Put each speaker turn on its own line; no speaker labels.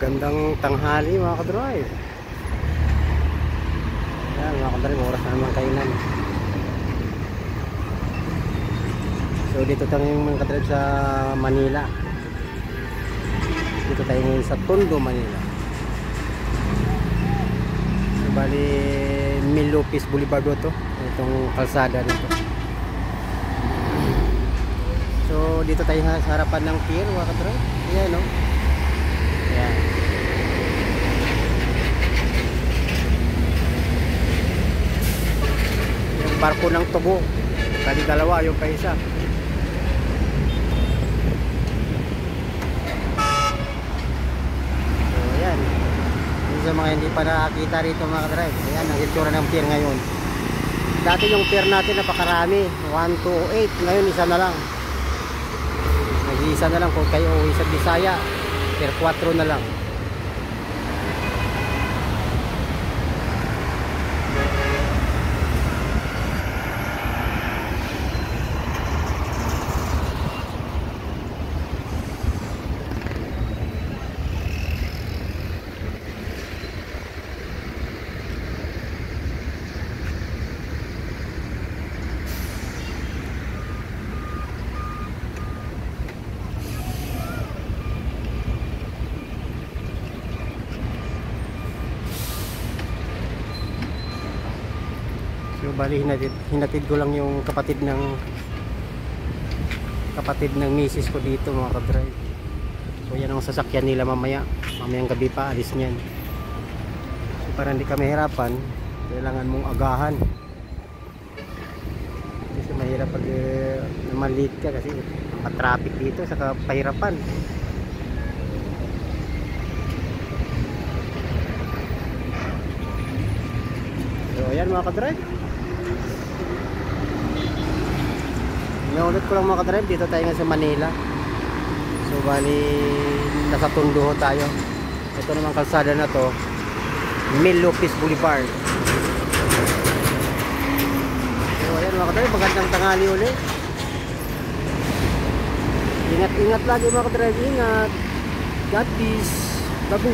Magandang tanghali mga kadrive. Ayan mga kadrive, oras na naman kainan. So dito tayo mga kadrive sa Manila. Dito tayo ngayon sa Tondo, Manila. So, bali Milupis Boulevard to. Itong kalsada dito. So dito tayo sa harapan ng pier mga kadrive. Ayan no. Ayan. Yung barko ng tubo. Tadi dalawa, yung pa isa. So ayan. Yung sa mga hindi pa nakakita rito mga kadrive. Ayan ang itsura ng pier ngayon. Dati yung pier natin napakarami. 1, 2, 8. Ngayon isa na lang. Nag-iisa na lang kung kayo uwi sa Bisaya. Pier 4 na lang. So bali hinatid ko lang yung kapatid ng misis ko dito mga kadrive. So yan ang sasakyan nila mamayang gabi pa alis niyan. So para hindi ka mahirapan, kailangan mong agahan. Kasi mahirap pag naman late ka kasi traffic dito saka pahirapan. So ayan mga kadrive. Naulit ko lang mga kadrive, dito tayo nga sa Manila. So bali nasa Tondo tayo. Ito naman kalsada na to, Milupis Boulevard. So ayan mga kadrive, magandang tanghali ulit. Ingat-ingat lagi mga kadrive, ingat. God peace. Babu.